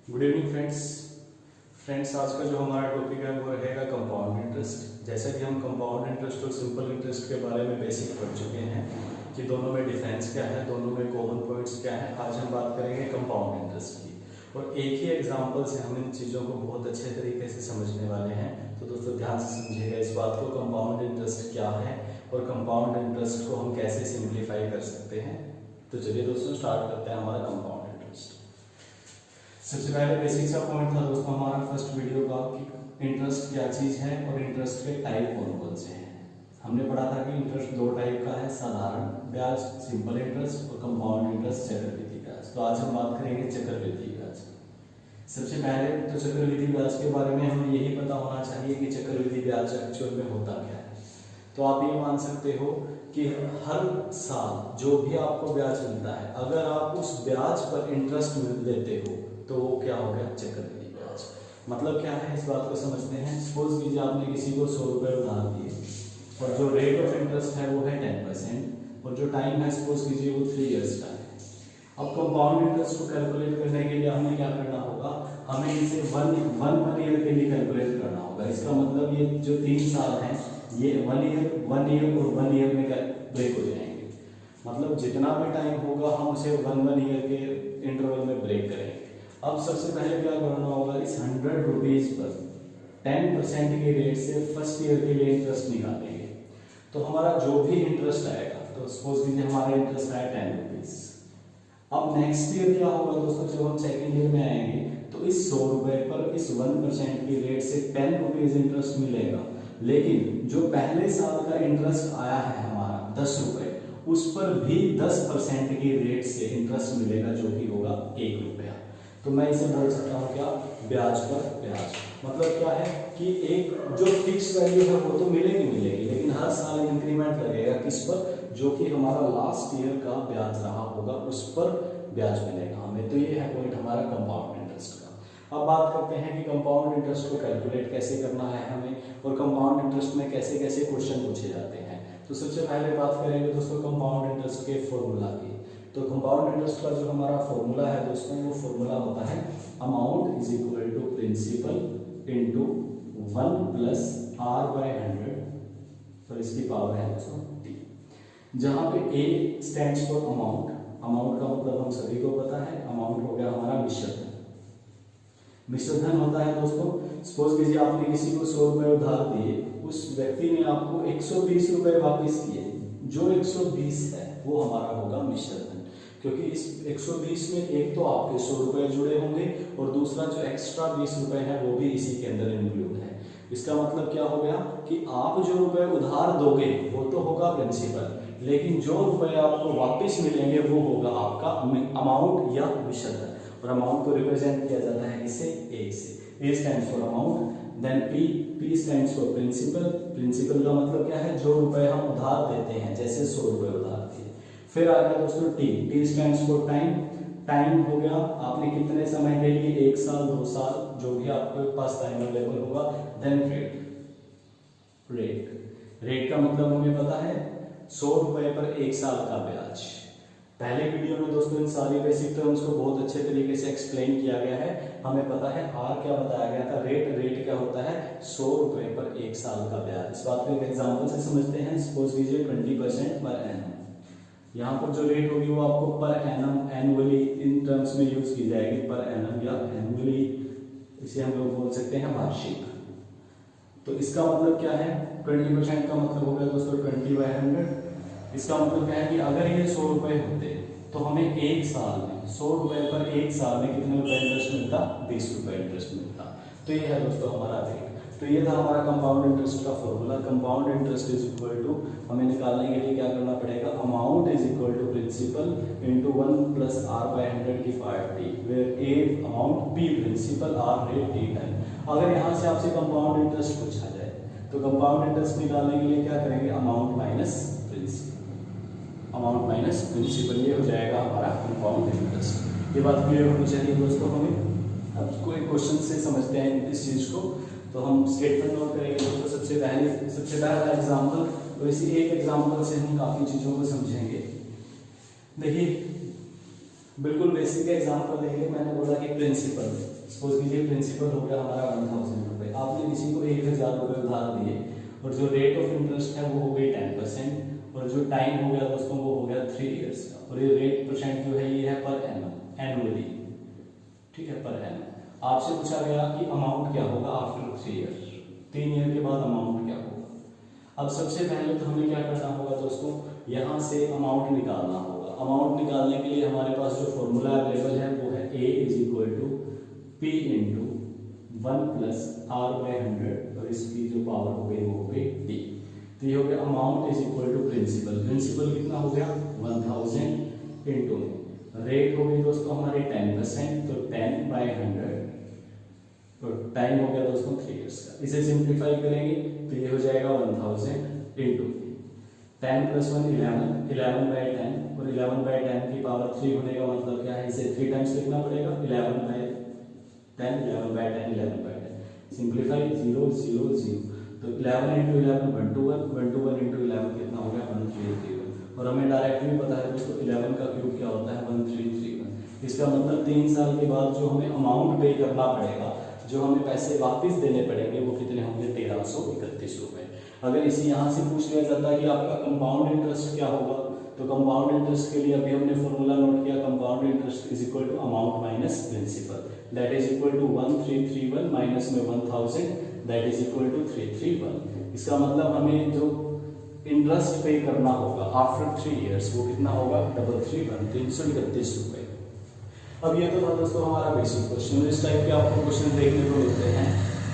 Good evening friends आज का जो हमारा टॉपिक है वो रहेगा कंपाउंड इंटरेस्ट। जैसा कि हम कंपाउंड इंटरेस्ट और सिंपल इंटरेस्ट के बारे में बेसिक पढ़ चुके हैं कि दोनों में डिफरेंस क्या है, दोनों में कॉमन पॉइंट्स क्या है। आज हम बात करेंगे कंपाउंड इंटरेस्ट की और एक ही एग्जांपल से हम इन चीज़ों को बहुत अच्छे तरीके से समझने वाले हैं। तो दोस्तों ध्यान से समझिएगा इस बात को, कंपाउंड इंटरेस्ट क्या है और कंपाउंड इंटरेस्ट को हम कैसे सिंप्लीफाई कर सकते हैं। तो चलिए दोस्तों स्टार्ट करते हैं हमारा कंपाउंड इंटरेस्ट। सबसे पहले बेसिक सा पॉइंट था दोस्तों हमारा फर्स्ट वीडियो का कि इंटरेस्ट क्या चीज़ है और इंटरेस्ट के टाइप कौन कौन से हैं। हमने पढ़ा था कि इंटरेस्ट दो टाइप का है, साधारण ब्याज सिंपल इंटरेस्ट और कंपाउंड इंटरेस्ट चक्रवृद्धि ब्याज। तो आज हम बात करेंगे चक्रवृद्धि ब्याज। सबसे पहले तो चक्रवृद्धि ब्याज के बारे में हमें यही पता होना चाहिए कि चक्रवृद्धि ब्याज एक्चुअल में होता क्या है। तो आप ये मान सकते हो कि हर साल जो भी आपको ब्याज मिलता है, अगर आप उस ब्याज पर इंटरेस्ट लेते हो तो वो क्या हो गया, चक्रवृद्धि ब्याज। मतलब क्या है इस बात को समझते हैं। सपोज कीजिए आपने किसी को 100 रुपये उधार दिए और जो रेट ऑफ इंटरेस्ट है वो है 10% और जो टाइम है सपोज कीजिए वो 3 इयर्स का है। अब कंपाउंड इंटरेस्ट को कैलकुलेट करने के लिए हमें क्या करना होगा, हमें इसे वन ईयर के लिए कैलकुलेट करना होगा। इसका मतलब ये जो 3 साल हैं ये वन ईयर और 1 ईयर में ब्रेक हो जाएंगे। मतलब जितना भी टाइम होगा हम उसे वन ईयर के इंटरवल में ब्रेक करेंगे। अब सबसे पहले क्या करना होगा, इस 100 रुपीज पर 10% के रेट से फर्स्ट ईयर के लिए इंटरेस्ट निकालेंगे। तो हमारा जो भी इंटरेस्ट आएगा, तो सपोज कीजिए हमारा इंटरेस्ट आया 10 रुपीज। अब नेक्स्ट ईयर क्या होगा दोस्तों, जब हम सेकेंड ईयर में आएंगे तो इस 100 रुपए पर इस 1% की रेट से 10 रुपीज इंटरेस्ट मिलेगा। लेकिन जो पहले साल का इंटरेस्ट आया है हमारा 10 रुपए, उस पर भी 10% की रेट से इंटरेस्ट मिलेगा जो कि होगा 1 रुपया। तो मैं इसे बोल सकता हूँ क्या, ब्याज पर ब्याज। मतलब क्या है कि एक जो फिक्स वैल्यू है वो तो मिलेगी, लेकिन हर साल इंक्रीमेंट लगेगा किस पर, जो कि हमारा लास्ट ईयर का ब्याज रहा होगा उस पर ब्याज मिलेगा हमें। तो ये है पॉइंट हमारा कंपाउंड इंटरेस्ट का। अब बात करते हैं कि कंपाउंड इंटरेस्ट को कैलकुलेट कैसे करना है हमें और कंपाउंड इंटरेस्ट में कैसे कैसे क्वेश्चन पूछे जाते हैं। तो सबसे पहले बात करेंगे दोस्तों कंपाउंड इंटरेस्ट के फॉर्मूला की। तो कंपाउंड इंटरेस्ट का जो हमारा फॉर्मूला है दोस्तों, वो फॉर्मूला होता है amount is equal to principal into 1 plus r/100 तो इसकी पावर है दोस्तों t, जहां पे a stands for amount. Amount का मतलब हम सभी को पता है, अमाउंट हो गया हमारा मिश्रधन। मिश्रधन होता है दोस्तों, सपोज कीजिए आपने किसी को 100 रुपए उधार दिए, उस व्यक्ति ने आपको 120 रुपए वापस किए। जो 120 है वो हमारा होगा मिश्रधन, क्योंकि इस 120 में एक तो आपके 100 रुपए जुड़े होंगे और दूसरा जो एक्स्ट्रा 20 रुपए है वो भी इसी के अंदर इंक्लूड है। इसका मतलब क्या हो गया कि आप जो रुपए उधार दोगे वो तो होगा प्रिंसिपल, लेकिन जो रुपए आपको वापस मिलेंगे वो होगा आपका अमाउंट या मिश्रधन। और अमाउंट को रिप्रेजेंट किया जाता है इसे ए से। A stands for amount, then P stands for principal. Principal का मतलब क्या है, जो रुपए हम उधार देते हैं, जैसे 100 रुपए उधार दिए। फिर आ गया दोस्तों T stands for time. Time हो गया आपने कितने समय के लिए, 1 साल 2 साल, जो भी आपके पास टाइम अवेलेबल होगा। देन रेट का मतलब हमें पता है 100 रुपए पर 1 साल का ब्याज। पहले वीडियो में दोस्तों इन सारी बेसिक टर्म्स को बहुत अच्छे तरीके से एक्सप्लेन किया गया है। हमें पता है आर क्या बताया गया था, रेट क्या होता है, 100 रुपए पर 1 साल का ब्याज। इस बात को एक एग्जांपल से समझते हैं। सपोज कीजिए 20% पर एनम। यहाँ पर जो रेट होगी वो आपको per annum, annually in terms में यूज की जाएगी, पर एनम या एनुअली, इसे हम लोग बोल सकते हैं वार्षिक। तो इसका मतलब क्या है, 20% का मतलब हो गया दोस्तों 20/100। इसका मतलब क्या है कि अगर ये 100 रुपए होते तो हमें 1 साल में 100 रुपए पर 1 साल में कितने रुपए इंटरेस्ट मिलता, 20 रुपए इंटरेस्ट मिलता। तो ये है दोस्तों हमारा रेट। तो ये था हमारा कंपाउंड इंटरेस्ट का formula. Compound interest is equal to, हमें निकालने के लिए क्या करना पड़ेगा, amount is equal to principal into 1 plus r/100 की power t, where a amount, p principal, r rate, t time. अगर यहाँ से आपसे कंपाउंड इंटरेस्ट पूछा जाए तो कंपाउंड इंटरेस्ट निकालने के लिए क्या करेंगे, amount minus principal, amount minus principal, ये हो जाएगा हमारा कंपाउंड इंटरेस्ट। ये बात क्लियर होनी चाहिए दोस्तों हमें। अब कोई क्वेश्चन से समझते हैं इस चीज को, तो हम स्टेटमेंट नोट करेंगे दोस्तों। सबसे पहला एग्जांपल, तो इसी एक एग्जांपल से हम काफी चीजों को समझेंगे। देखिए बिल्कुल बेसिक एग्जांपल लेंगे। मैंने बोला कि प्रिंसिपल, सपोज कीजिए प्रिंसिपल हो गया हमारा 1000 रुपये, आपने किसी को 1000 रुपये उधार दिए और जो रेट ऑफ इंटरेस्ट है वो हो गई 10% और जो टाइम हो गया दोस्तों वो हो गया 3 इयर्स का, और ये रेट परसेंट जो है ये है पर एनम, एनुअली, ठीक है, पर एनम। आपसे पूछा गया कि अमाउंट क्या होगा आफ्टर 3 ईयर, 3 ईयर के बाद अमाउंट क्या होगा। अब सबसे पहले तो हमें क्या करना होगा दोस्तों, यहाँ से अमाउंट निकालना होगा। अमाउंट निकालने के लिए हमारे पास जो फॉर्मूला अवेलेबल है वो है A is equal to P into 1 plus R by 100 और इसकी जो पावर हो गई वो हो गई D। तो ये हो गया amount is equal to principal. Principal कितना हो गया 1000 इंटू रेट हो गई दोस्तों हमारी 10%, तो 10 बाई 100, तो टाइम हो गया दोस्तों 3 इयर्स का। इसे सिंप्लीफाई करेंगे तो ये हो जाएगा 1000 इंटू 10 प्लस 1 11, 11 बाई 10 और 11 बाई 10 की पावर 3 होने का मतलब क्या है, इसे 3 टाइम्स लिखना पड़ेगा। 11 बाई 10, 11 बाई 10, 11 बाई 10, सिंप्लीफाई 0 0 0, तो 11 इंटू 11 121, 121 इंटू 11 कितना हो गया 1331, और हमें डायरेक्ट भी पता है दोस्तों 11 का क्यूब क्या होता है 1331। इसका मतलब 3 साल के बाद जो हमें अमाउंट पे करना पड़ेगा, जो हमें पैसे वापस देने पड़ेंगे वो कितने होंगे 1331 रुपए। अगर इसी यहाँ से पूछ लिया जाता है कि आपका कंपाउंड इंटरेस्ट क्या होगा, तो कंपाउंड इंटरेस्ट के लिए अभी हमने फॉर्मूला नोट किया, compound interest is equal to amount minus principal, that is equal to 1331 minus में 1000, दैट इज इक्वल टू 331। इसका मतलब हमें जो इंटरेस्ट पे करना होगा आफ्टर 3 इयर्स वो कितना होगा 331 रुपए। अब ये तो था दोस्तों हमारा बेसिक क्वेश्चन। इस टाइप के आपको क्वेश्चन देखने को मिलते हैं,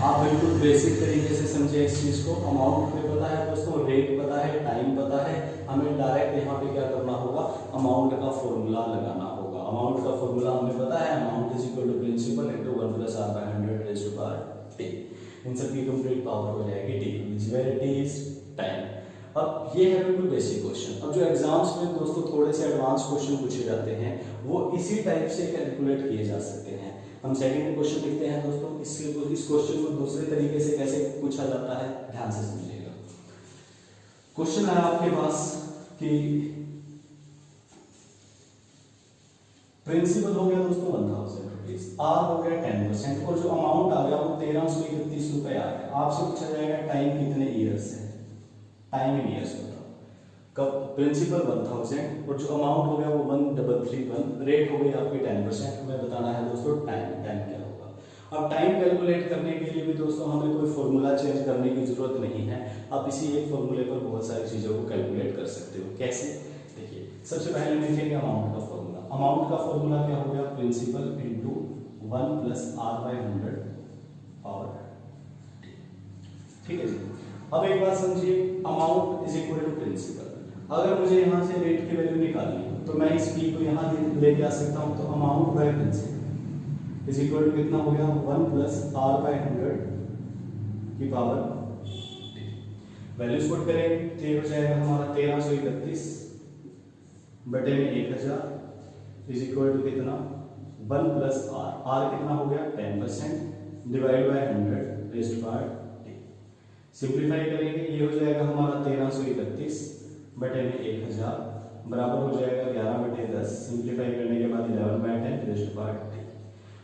आप बिल्कुल बेसिक तरीके से समझे इस चीज को। अमाउंट पे पता है दोस्तों, रेट पता है, टाइम पता है, हमें डायरेक्ट यहाँ पे क्या करना होगा, अमाउंट का फॉर्मूला लगाना होगा। अमाउंट का फॉर्मूला हमें पता है, amount is equal to principal into 1 plus R by 100 raised to power t। इन सब की कंप्लीट पावर हो जाएगी t, which where t is time. अब ये है बिल्कुल बेसिक क्वेश्चन। अब जो एग्जाम्स में दोस्तों थोड़े से एडवांस क्वेश्चन पूछे जाते हैं वो इसी टाइप से कैलकुलेट किए जा सकते हैं। हम सेकंड क्वेश्चन लिखते हैं दोस्तों, इस क्वेश्चन को दूसरे तरीके से कैसे पूछा जाता है ध्यान से समझिएगा। क्वेश्चन है आपके पास कि प्रिंसिपल हो गया दोस्तों 1000 रुपीज, आर हो गया 10% और जो अमाउंट आ गया वो 1331 रुपए आ गया। आपसे पूछा जाएगा टाइम कितने ईयर्स है, टाइम इन ईयर्स बताओ। कब प्रिंसिपल 1000 और जो अमाउंट हो गया वो 1331, रेट हो गई आपकी 10%, हमें बताना है दोस्तों टाइम क्या होगा। अब टाइम कैलकुलेट करने के लिए भी दोस्तों हमें कोई फॉर्मूला चेंज करने की जरूरत नहीं है, आप इसी एक फॉर्मूले पर बहुत सारी चीजों को कैलकुलेट कर सकते हो। कैसे, देखिए सबसे पहले लिखेंगे अमाउंट का फॉर्मूला। अमाउंट का फॉर्मूला क्या हो गया, principal into 1 plus R by 100 power, ठीक है जी। अब एक बात समझिए, amount is equal to principal. अगर मुझे यहाँ से रेट की वैल्यू निकालनी है तो मैं इस p को यहाँ लेके आ सकता हूँ, तो amount by principal is equal to कितना हो गया 1 प्लस R बाय 100 की पावर, वैल्यूज पुट करेंगे तो ये हो जाएगा हमारा 1331 बटे में 1000 इज इक्वल टू कितना 1 प्लस R कितना हो गया 10% divide by 100 raised to power t। Simplify करेंगे ये हो जाएगा हमारा 1331 बटे में 1000 बराबर हो जाएगा 11 बटे 10, सिंप्लीफाई करने के बाद 11 by 10 raised to power t।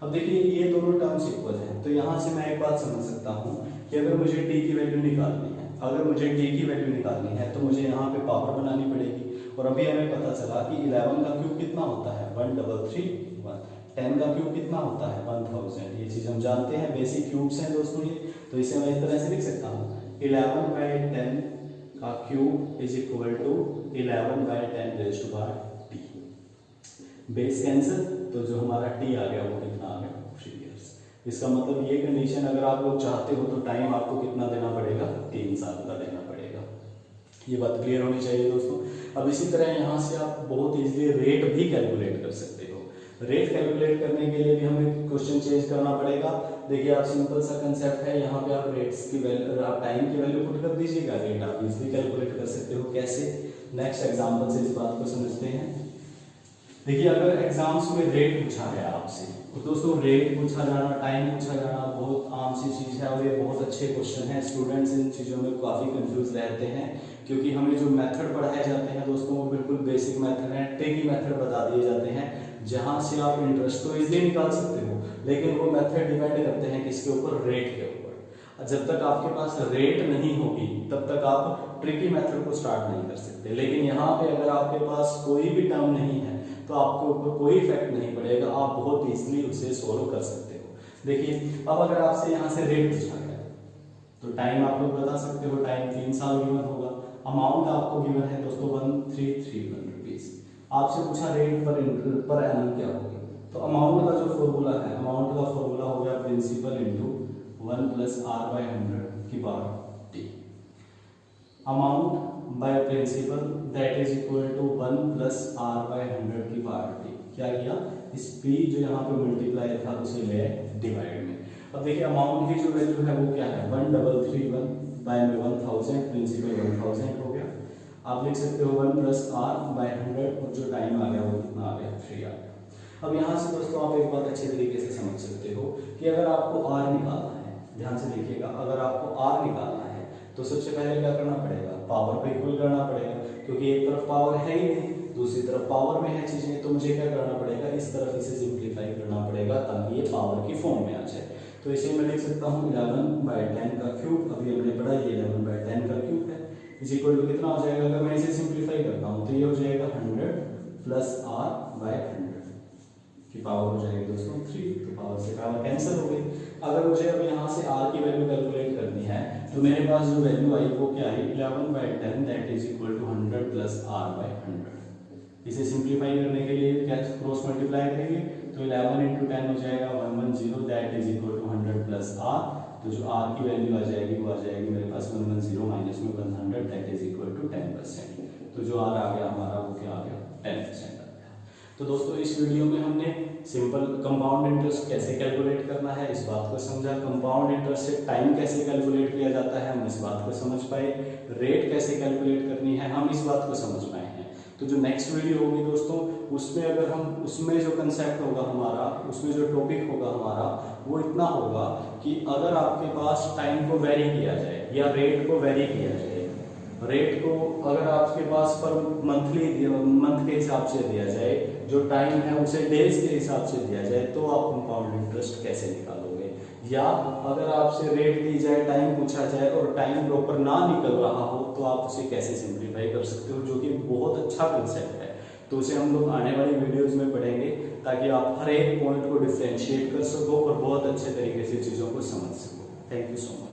अब देखिए ये दोनों टर्म्स इक्वल हैं, तो यहाँ से मैं एक बात समझ सकता हूँ कि अगर मुझे t की वैल्यू निकालनी है, अगर मुझे t की वैल्यू निकालनी है तो मुझे यहाँ पे पावर बनानी पड़ेगी। और अभी हमें पता चला कि 11 का क्यूब कितना होता है 1331, 10 का क्यूब कितना होता है 1000, ये चीज हम जानते हैं, बेसिक क्यूब्स हैं दोस्तों ये। तो इसे मैं इस तरह से लिख सकता हूँ 11 बाय 10 का cube is equal to 11 by 10 raised to power t। Base cancel, तो जो हमारा t आ गया वो कितना आ गया 3 इयर्स। इसका मतलब ये कंडीशन अगर आप लोग चाहते हो तो टाइम आपको कितना देना पड़ेगा 3 साल का देना पड़ेगा। ये बात क्लियर होनी चाहिए दोस्तों। अब इसी तरह यहाँ से आप बहुत इजीली रेट भी कैलकुलेट कर सकते हो। रेट कैलकुलेट करने के लिए भी हमें क्वेश्चन चेंज करना पड़ेगा। देखिए आप सिंपल सा कंसेप्ट है, यहाँ पे आप रेट्स की वैल्यू, आप टाइम की वैल्यू पुट कर दीजिएगा, रेट आप इजीली कैलकुलेट कर सकते हो। कैसे, नेक्स्ट एग्जांपल से इस बात को समझते हैं। देखिए अगर एग्जाम्स में रेट पूछा गया आपसे तो दोस्तों रेट पूछा जाना, टाइम पूछा जाना बहुत आम सी चीज़ है और ये बहुत अच्छे क्वेश्चन हैं। स्टूडेंट्स इन चीज़ों में काफ़ी कंफ्यूज रहते हैं क्योंकि हमें जो मेथड पढ़ाए जाते हैं दोस्तों वो बिल्कुल बेसिक मेथड हैं, ट्रिकी मेथड बता दिए जाते हैं जहाँ से आप इंटरेस्ट तो इजीली निकाल सकते हो, लेकिन वो मेथड डिपेंड करते हैं किसके ऊपर, रेट के ऊपर। जब तक आपके पास रेट नहीं होगी तब तक आप ट्रिकी मेथड को स्टार्ट नहीं कर सकते। लेकिन यहाँ पे अगर आपके पास कोई भी टर्म नहीं है तो आपके ऊपर कोई इफेक्ट नहीं पड़ेगा, आप बहुत इजीली उसे सोल्व कर सकते हो। देखिए अब अगर आपसे यहाँ से रेट पूछा गया तो टाइम आप लोग बता सकते हो, टाइम 3 साल गिवन होगा। अमाउंट आपको गिवन है दोस्तों 1331 रुपीज। आपसे पूछा रेट पर एनम क्या होगी, तो अमाउंट का जो फॉर्मूला है, अमाउंट का फॉर्मूला हो गया प्रिंसिपल इंटू 1 + r/100 की power t। Amount by principal that is equal to 1 + r/100 की पावर t। क्या किया, इस p जो यहाँ पे मल्टीप्लाई था उसे ले डिवाइड में। अब देखिए अमाउंट की जो वैल्यू है वो क्या है, 1331 बाय में 1000, प्रिंसिपल 1000 हो गया। आप लिख सकते हो 1 + r/100 और जो टाइम आ गया वो कितना आ गया, 3 आ गया। अब यहाँ से दोस्तों आप एक बात अच्छे तरीके से समझ सकते हो कि अगर आपको r निकालना है, ध्यान से देखिएगा, अगर आपको r निकालना है तो सबसे पहले क्या करना पड़ेगा, पावर पे इक्वल करना पड़ेगा, क्योंकि एक तरफ पावर है ही नहीं, दूसरी तरफ पावर में है चीजें, तो मुझे क्या करना पड़ेगा, इस तरफ इसे सिंप्लीफाई करना पड़ेगा ताकि ये पावर की फॉर्म में आ जाए। तो इसे मैं लिख सकता हूँ 11/10 का क्यूब, अभी हमने पढ़ा ये 11/10 का क्यूब है, इस इक्वल टू कितना हो जाएगा, अगर मैं इसे सिंप्लीफाई करता हूँ तो ये हो जाएगा 100 + r/100 की पावर हो जाएगी दोस्तों 3, तो पावर से पावर कैंसिल हो गई। अगर मुझे अब यहाँ से r की वैल्यू कैलकुलेट करनी है तो मेरे पास जो वैल्यू आई वो क्या है, 11/10 that is equal to 100 + r/100। इसे सिंप्लीफाई करने के लिए क्या क्रॉस मल्टीप्लाई करेंगे तो 11 × 10 हो जाएगा 110 that is equal to 100 + r। तो जो r की वैल्यू आ जाएगी वो आ जाएगी मेरे पास 110 माइनस में 100 दैट इज इक्वल टू 10%। तो जो r आ गया हमारा वो क्या आ गया, 10% आ गया। तो दोस्तों इस वीडियो में हमने सिंपल कंपाउंड इंटरेस्ट कैसे कैलकुलेट करना है इस बात को समझा, कंपाउंड इंटरेस्ट से टाइम कैसे कैलकुलेट किया जाता है हम इस बात को समझ पाए, रेट कैसे कैलकुलेट करनी है हम इस बात को समझ पाए हैं। तो जो नेक्स्ट वीडियो होगी दोस्तों उसमें अगर हम उसमें जो कंसेप्ट होगा हमारा, उसमें जो टॉपिक होगा हमारा वो इतना होगा कि अगर आपके पास टाइम को वेरी किया जाए या रेट को वेरी किया जाए, रेट को अगर आपके पास पर मंथ के हिसाब से दिया जाए, जो टाइम है उसे डेज के हिसाब से दिया जाए, तो आप कंपाउंड इंटरेस्ट कैसे निकालोगे। या अगर आपसे रेट दी जाए, टाइम पूछा जाए और टाइम प्रॉपर ना निकल रहा हो तो आप उसे कैसे सिंप्लीफाई कर सकते हो, जो कि बहुत अच्छा कंसेप्ट है। तो उसे हम लोग आने वाली वीडियोज में पढ़ेंगे ताकि आप हर एक पॉइंट को डिफ्रेंशिएट कर सको और बहुत अच्छे तरीके से चीज़ों को समझ सको। Thank you so much.